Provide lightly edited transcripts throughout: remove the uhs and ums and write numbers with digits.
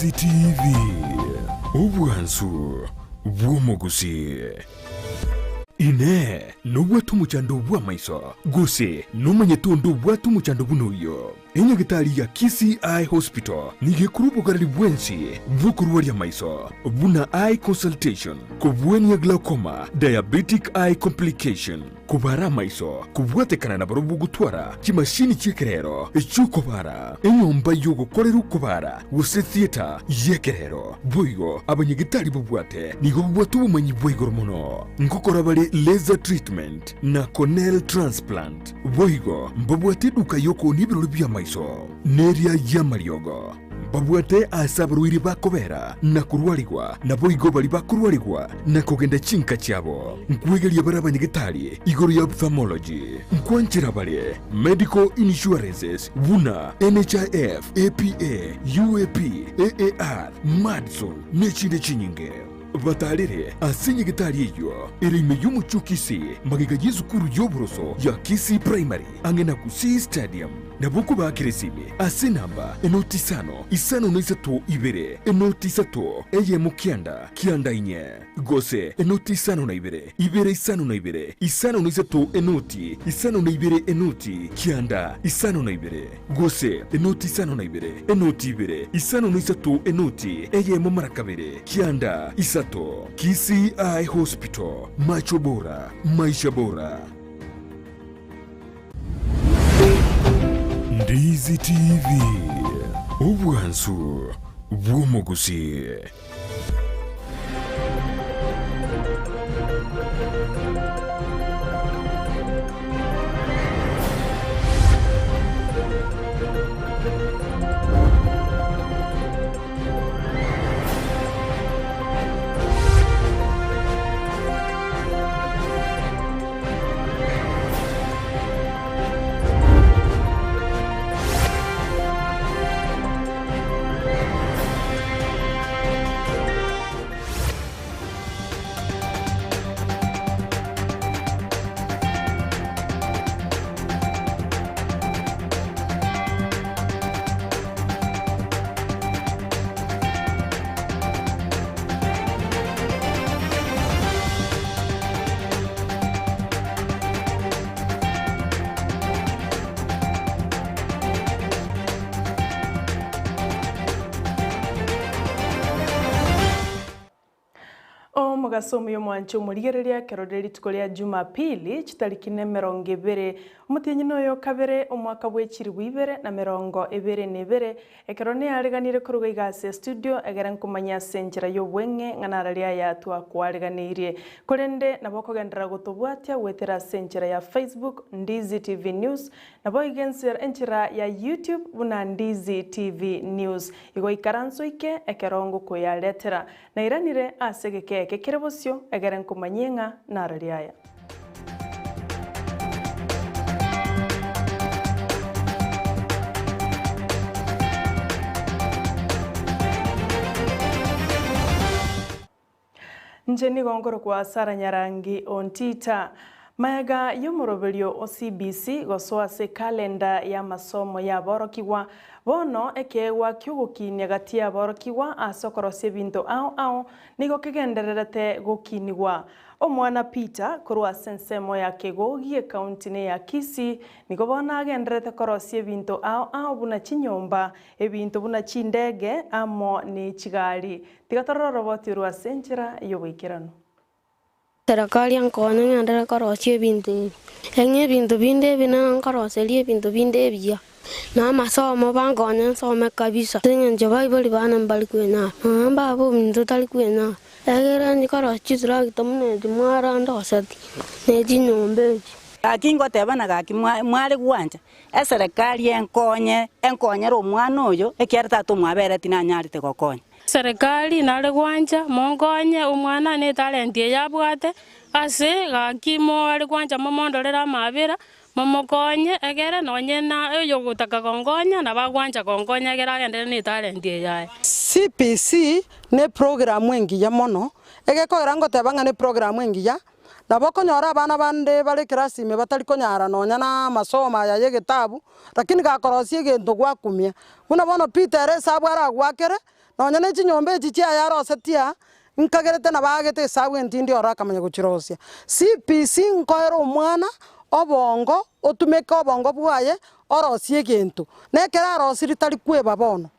Ndizi TV obwansu bw'omugusi ine n'obwatu mukyando bw'amaiso gose n'omanye tondo obwatu mukyando bunoyo enyagitali ya KCI Hospital nigekurubugarari bwensi bw'okurwa ly'amaiso buna eye consultation kubwenya glaucoma diabetic eye complication kubara amaiso kubwatekana na barobu gutwara kimashini cy'ekerero ecy'ukubara enyomba yo gukorera ukubara guse theater y'ekerero boyo abanyagitali bubwate nigo bwatu bumanyi bw'igoro muno ngokora bale laser treatment na corneal transplant boyo mbabwate duka yoko n'ibirori by'amaiso neria y'amaryogo babwate asabaruiri bakobera na kurwaligwa na boigo bali bakurwaligwa na kugenda chinka cyabo nkwegelia barabanyagitali igoro ya ophthalmology nkwanchira bale medical insurances buna NHIF APA UAP AAR Madson n'ekindi kinyinge batalire asinye gitali iyo irime y'umucukisi magiga y'izukuru y'oburoso ya Kisi Primary angena ku C Stadium nabuku bakiresime asinamba enoti isano n'isatu ibere enoti isatu eye mukianda kianda inye gose enoti isano na ibere isano na isano n'isatu enoti isano na enoti kianda isano na gose enoti isano na enoti ibere isano n'isatu enoti eye mumarakabere kianda isato KCI Hospital macho bora maisha bora. Ndizi TV obwansu bw'omugusi. Mugasomo yo mwancho murigereria keroderi tukolia Jumapili chitariki 20 umutinyi noyo kabere omwaka bw'ekiri bwibere na 22 ekerone yaleganire kuruga igase studio egera kumanya senjera yo bwenge nganararia yatwa kwaleganirie kolende naboko gendera gutubwatia wetera senjera ya Facebook Ndizi TV News nabo igensera enjera ya YouTube buna Ndizi TV News igo ikaranso ike ekerongo ko yaletera na iranire asegeke kekerebosyo egera kumanyenga narariaya Njeni gongoro kwa Sara Nyarangi ontita mayaga y'umuroberio OCBC gosoa se kalenda ya masomo ya borokiwa bono ekewa kyugukinya gati ya borokiwa asokorosie bintu ao nigo kigendererete gukinigwa omwana Peter kurwa sensemo ya kegogie county ya Kisii nigo bona agenderete korosie bintu ao buna chinyomba ebintu buna chindege amo ni chigari tigatororo roboti rwa senjera yobikirano Serikali yankonya ngandara korosie bintu enye bintu binde bina koroselie bintu binde bia na masomo bangonya nsome kabisa nje Bible bana mbali kwena mbabo bintu tali kwena egera ni korosie tura gitomune dimwara ndosati neji nyombe akingo tebana gaki mwari gwanja serikali enkonye ro mwana oyo ekerta to mwabere tinanyarite gokonya serikali nale gwanja mongonye umwana ne talenti yabwate ase gakimo ali gwanja momondolera mabira momokonye egere nonye na yo gutaka gongonya na bagwanja gongonya egera agende ne talenti yaye CPC ne programu engiya mono egekogera ngotebanga ne programu engiya nabo konyora abana bande bali class me batali konyara nonya na masoma ya yegetabu lakini gakorosie gento gwakumia una bono Peter sabwara gwakere nonya ne chinyombe chichia yaro setia nkagerete na bagete sawe ntindi ora kamanya guchirosia CPC nkoero omwana obongo otumeka obongo bwaye orosie gento nekera arosiri tari kweba bono.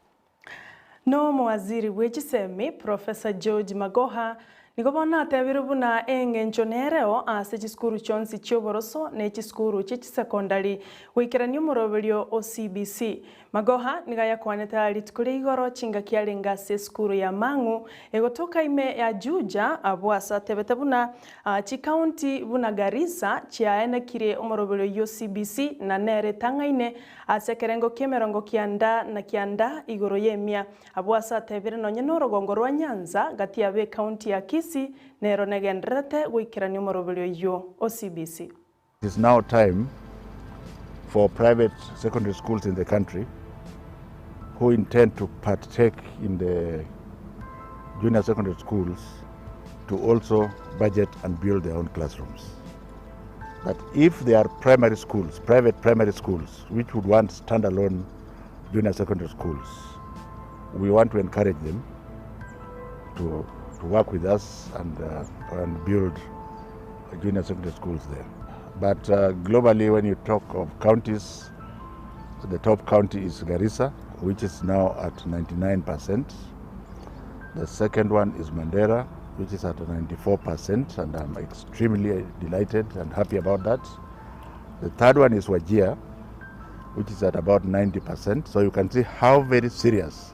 No mwaziri w'echisemi Professor George Magoha nigobona atebire buna eng'encho nereo ase chiskuru chonsi chioboroso ne chiskuru chisekondari gwikirania omoroberio o CBC. Magoha nigaya kwaneta ritukuri igoro chinga kialenga ase skuru ya Mang'u egotoka ime ya Juja abwasa tebete buna chikaunti buna Garissa chiaenekire omoroberio yo CBC na nere tangaine ase kerengo kemerongo kianda na kianda igoro yemia abwasa tebire nonye norogongo rwa Nyanza gati abe county ya Kisii nero negenderete gwikirania omoroberio yo o CBC. It is now time for private secondary schools in the country who intend to partake in the junior secondary schools to also budget and build their own classrooms. That if they are primary schools, private primary schools, which would want standalone junior secondary schools, we want to encourage them to work with us and build junior secondary schools there. But globally, when you talk of counties, the top county is Garissa, which is now at 99%. The second one is Mandera, which is at 94%, and I'm extremely delighted and happy about that. The third one is Wajir, which is at about 90%. So you can see how very serious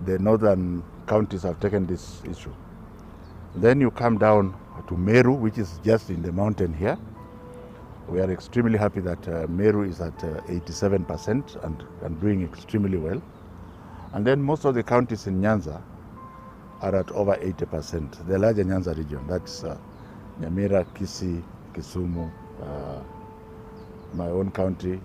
the northern counties have taken this issue. Then you come down to Meru, which is just in the mountain here. We are extremely happy that Meru is at 87% and doing extremely well. And then most of the counties in Nyanza are at over 80%. The larger Nyanza region, that's Nyamira, Kisii, Kisumu, my own county.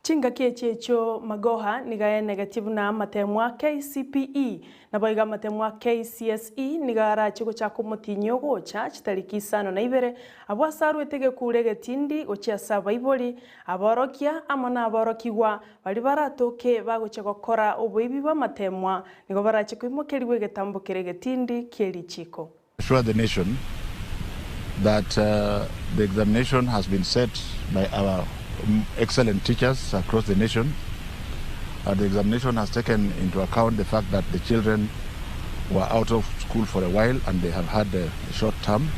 Chinga kiechecho Magoha nigae negative na matemwa KCPE na boiga matemwa KCSE nigara chiko chako mutinyo gocha chitariki sano na ibere abwasaru etege kurege tindi gocha saba ibori aborokia amana aborokiwa bali baratoke bagocha gukora obuibi ba matemwa nigo barachiko imokeriwe getambo kerege tindi kieri chiko. Assure the nation that the examination has been set by our excellent teachers across the nation. The examination has taken into account the fact that the children were out of school for a while and they have had a short term.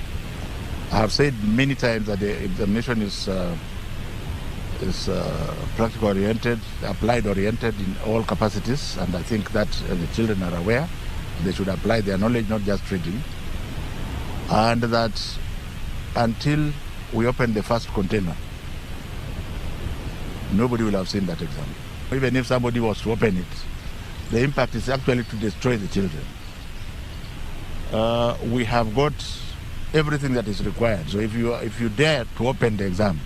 I have said many times that the examination is practical oriented, applied oriented in all capacities, and I think that the children are aware they should apply their knowledge, not just reading, and that until we open the first container, nobody will have seen that exam. Even if somebody was to open it, the impact is actually to destroy the children. We have got everything that is required. So if you dare to open the exam,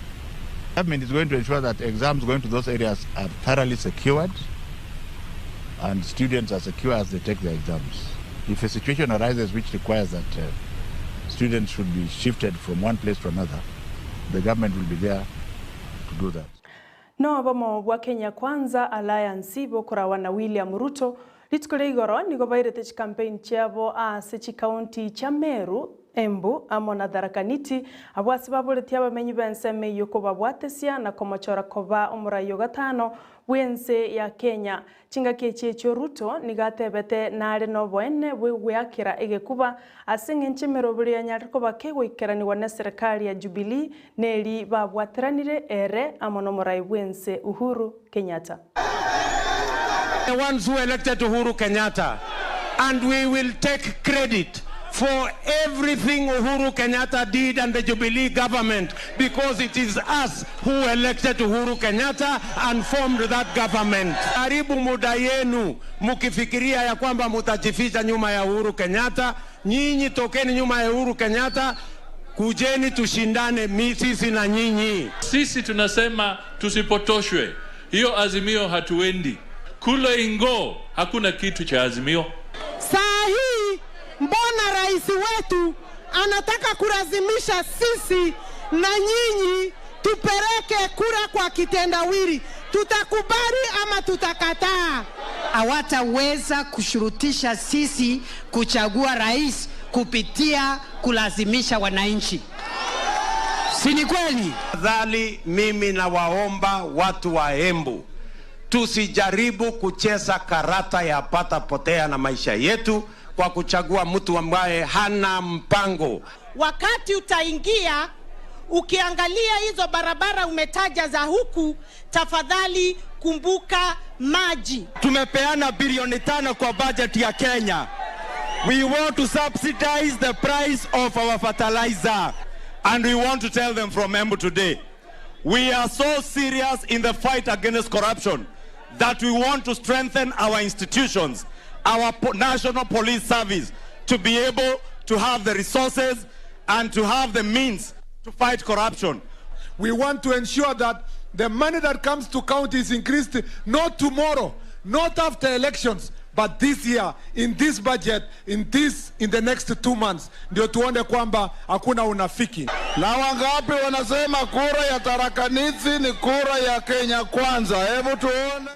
government is going to ensure that exams going to those areas are thoroughly secured and students are secure as they take their exams. If a situation arises which requires that students should be shifted from one place to another, the government will be there to do that. No bomo bwa Kenya Kwanza Alliance bokora wana William Ruto litukule igoro nigo bairete campaign chabo ase county cha Meru Embu amona Tharaka-Nithi abwasi babuletia abamenyi benseme yoko babwatesia na komochora koba omurayo gatano bwense ya Kenya chinga kechecho Ruto nigatebete nare no bwene bwegwakira egekuba asengenche merobiri ya nyariko bakegwikeraniwa na serikali ya Jubilee neri babwatiranire ere amono murai bwense Uhuru Kenyatta. The ones who elected Uhuru Kenyatta, and we will take credit for everything Uhuru Kenyatta did and the Jubilee government, because it is us who elected Uhuru Kenyatta and formed that government. Karibu muda yenu mukifikiria ya kwamba mutajificha nyuma ya Uhuru Kenyatta. Nyinyi tokeni nyuma ya Uhuru Kenyatta, kujeni tushindane sisi na nyinyi. Sisi tunasema tusipotoshwe. Hiyo azimio hatuendi. Kule Ingo hakuna kitu cha azimio. Saa hii mbona rais wetu anataka kulazimisha sisi na nyinyi tupeleke kura kwa kitendawili? Tutakubali ama tutakataa? hawataweza kushurutisha sisi kuchagua rais kupitia kulazimisha wananchi. Si ni kweli? Tafadhali mimi nawaomba watu wa Embu, tusijaribu kucheza karata ya pata potea na maisha yetu kwa kuchagua mtu ambaye hana mpango. Wakati utaingia ukiangalia hizo barabara umetaja za huku, tafadhali kumbuka maji. Tumepeana bilioni 5 kwa budget ya Kenya. We want to subsidize the price of our fertilizer. And we want to tell them from Embu today, we are so serious in the fight against corruption that we want to strengthen our institutions, our National Police Service, to be able to have the resources and to have the means to fight corruption. We want to ensure that the money that comes to county is increased, not tomorrow, not after elections, but this year, in this budget, in the next 2 months, ndio tuone kwamba hakuna unafiki. Na wangapi wanasema kura ya Tharaka Nithi ni kura ya Kenya kwanza? Hebu tuone.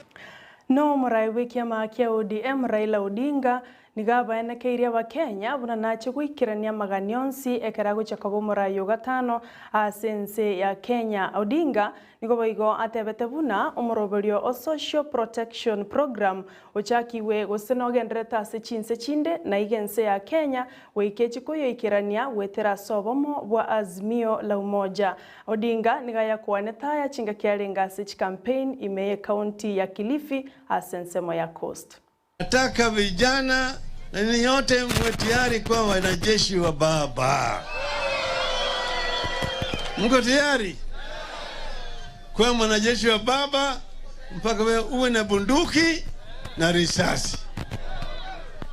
No murai kiama kia ODM Raila Odinga nigabaenekeirie Abakenya buna nache gwikirania maganionsi ekera guchaka bo murai yo gatano asense ya Kenya. Odinga nigo boigo atebete buna omoroberio o Social Protection Program ochakiwe gosenogendereta ase chinse chinde na igense ya Kenya weikechi koyo ikirania wetera sobomo bwa Azimio la Umoja. Odinga nigaya kwaneta ya chinga kialenga ase campaign imeye county ya Kilifi asensemo ya Coast. Nataka vijana na nyote mwe tayari kwa wanajeshi wa baba. Mko tayari kwa mwanajeshi wa baba mpaka wewe uwe na bunduki na risasi.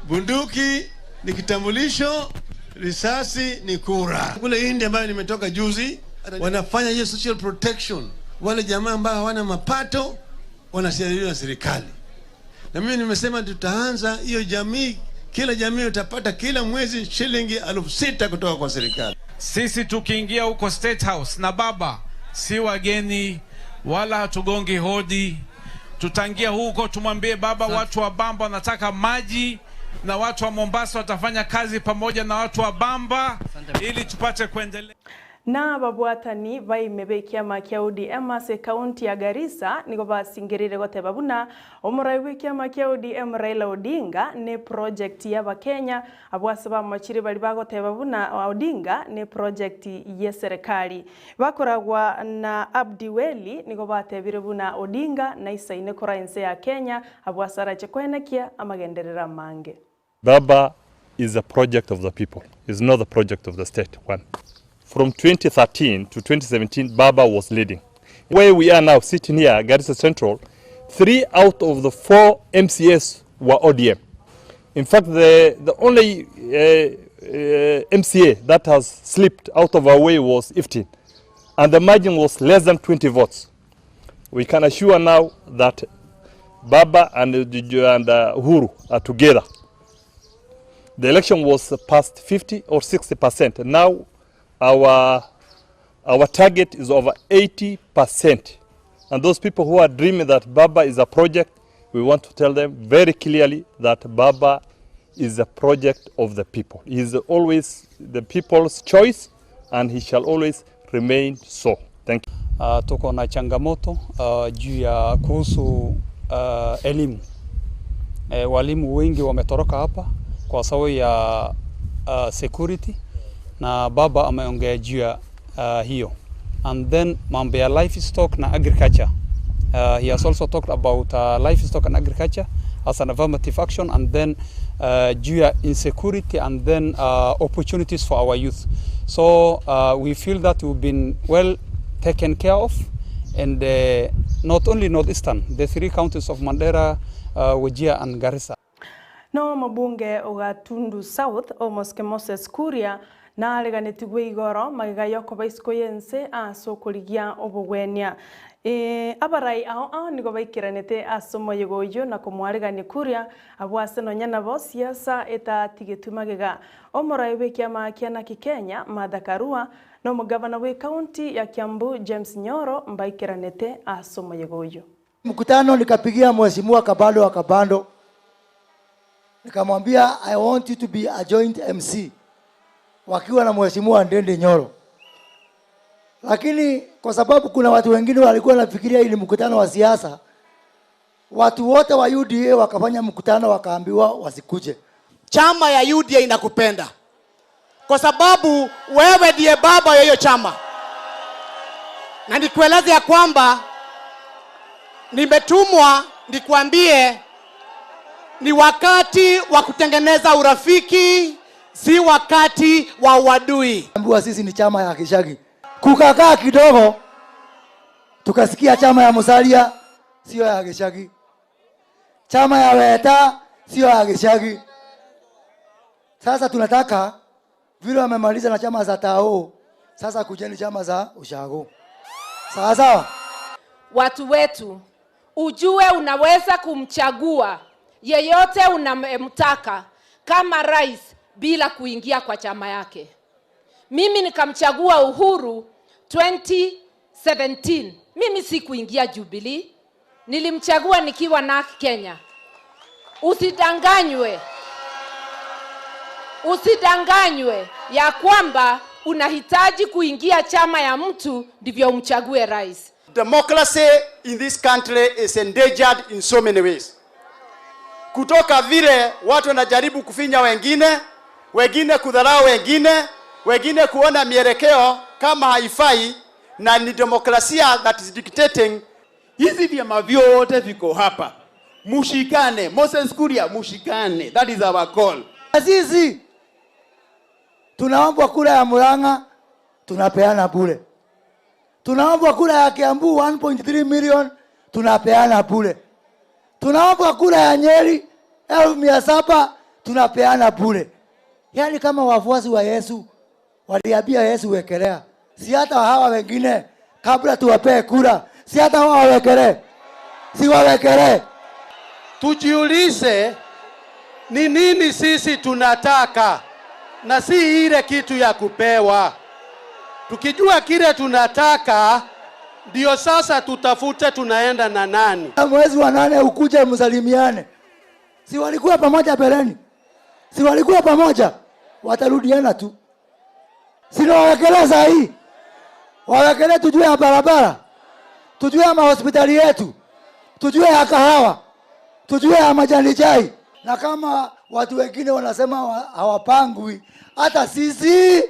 Bunduki ni kitambulisho, risasi ni kura. Kule India ambayo nimetoka juzi wanafanya hiyo social protection. Wale jamaa ambao hawana mapato wanasaidiwa na serikali. Na mimi nimesema tutaanza hiyo jamii, kila jamii utapata kila mwezi shilingi 6,000 kutoka kwa serikali. Sisi tukiingia huko State House na baba si wageni wala hatugongi hodi. Tutaingia huko tumwambie baba watu wa Bamba wanataka maji na watu wa Mombasa watafanya kazi pamoja na watu wa Bamba ili tupate kuendelea. Na babwatani baime kiama kia ODM ase county ya Garissa nigo basingirire goteba buna omurai kiama kia ODM Raila Odinga ne project ya Bakenya abwase bamachiri bali bagoteba buna Odinga ne project ya serikali bakoragwa na Abdi Weli nigo batebire buna Odinga na isaine korainse ya Kenya abwasara chekwenekia amagenderera mange. Baba is a project of the people. It's not the project of the state. One. From 2013 to 2017, Baba was leading. Where we are now sitting here, Garissa Central, 3 out of the 4 MCAs were ODM. In fact, the only MCA that has slipped out of our way was Iftin, and the margin was less than 20 votes. We can assure now that Baba and Uhuru are together. The election was past 50 or 60%. Now, our target is over 80%. And those people who are dreaming that Baba is a project, we want to tell them very clearly that Baba is a project of the people. He is always the people's choice and he shall always remain so. Thank you. Tuko na changamoto juu ya kuhusu elimu. Walimu wengi wametoroka hapa kwa sababu ya security. Na Baba ameongea juu ya hiyo. And then mambo ya livestock na agriculture. He has also talked about livestock and agriculture as an affirmative action, and then juu ya insecurity, and then opportunities for our youth. So we feel that we've been well taken care of, and not only Northeastern, the 3 counties of Mandera, Wajir and Garissa. No mabunge Ogatundu South Omoske Moses Kuria na aleganetigwe igoro magigayo ko baisiko yense aso kurigia obogwenia abarai ao nigo baikiranete asomo yegoyo na komwaregani Kuria abwase no nyana bo siasa eta tigetumagega omorai bekiama kiana Kenya Madakarua no mugavana we county ya Kiambu James Nyoro mbaikiranete asomo yegoyo. Mkutano nikapigia mheshimiwa Kabando. Nikamwambia I want you to be a joint MC. Wakiwa na mheshimiwa Ndende Nyoro. Lakini kwa sababu kuna watu wengine walikuwa wanafikiria ili mkutano wa siasa, watu wote wa UDA wakafanya mkutano wakaambiwa wasikuje. Chama ya UDA inakupenda kwa sababu wewe ndiye baba ya hiyo chama. Na nikueleze ya kwamba nimetumwa nikuambie ni wakati wa kutengeneza urafiki, si wakati wa uadui. Ambiwa sisi ni chama ya Gishagi. Kukakaa kidogo tukasikia chama ya Musalia sio ya Gishagi. Chama ya Weta sio ya Gishagi. Sasa tunataka vile wamemaliza na chama za Tao, sasa kujeni chama za Ushago. Sawa sawa? Watu wetu, ujue unaweza kumchagua yeyote unamtaka kama rais bila kuingia kwa chama yake. Mimi nikamchagua Uhuru 2017. Mimi si kuingia Jubilee. Nilimchagua nikiwa na Kenya. Usidanganywe ya kwamba unahitaji kuingia chama ya mtu ndivyo umchague rais. Democracy in this country is endangered in so many ways. Kutoka vile watu wanajaribu kufinya wengine kudharau wengine kuona mielekeo kama haifai, na ni demokrasia that is dictating. Hizi vyama vyote viko hapa. Mushikane, Moses Kuria, mushikane. That is our call. Sisi tunaomba kura ya Murang'a tunapeana bure. Tunaomba kura ya Kiambu 1.3 million tunapeana bure. Tunaomba kura ya Nyeri 1700 tunapeana bure. Yaani kama wafuasi wa Yesu waliambia Yesu wekelea, si hata hawa wengine kabla tuwapee kura, si hata hawa wawekelee, si wawekelee. Tujiulize ni nini sisi tunataka na si ile kitu ya kupewa. Tukijua kile tunataka ndio sasa tutafute tunaenda na nani. Mwezi wa 8 ukuje msalimiane. Si walikuwa pamoja beleni? Si walikuwa pamoja? Watarudiana tu. Sino wawekeleza hii. Wawekele tujue ya barabara. Tujue ya mahospitali yetu. Tujue ya kahawa. Tujue ya majani chai. Na kama watu wengine wanasema hawapangwi, hata sisi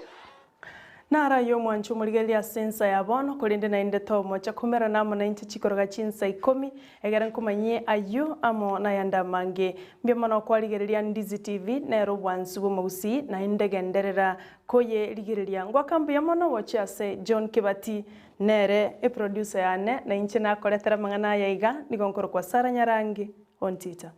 nara yo mwancho murigelia sensa ya bono kulinde na inde tomo cha kumera namo na inti chikoroga chinsa 10 egera kumanye ayo amo na yanda mange mbia mano kwa ligerelia Ndizi TV na ero wansu bomusi na inde genderera koye ligerelia ngwa kambu ya mono wacha se John Kibati nere e producer yane na inchi na koletera mangana yaiga nigonkoro kwa Sara Nyarangi on Twitter.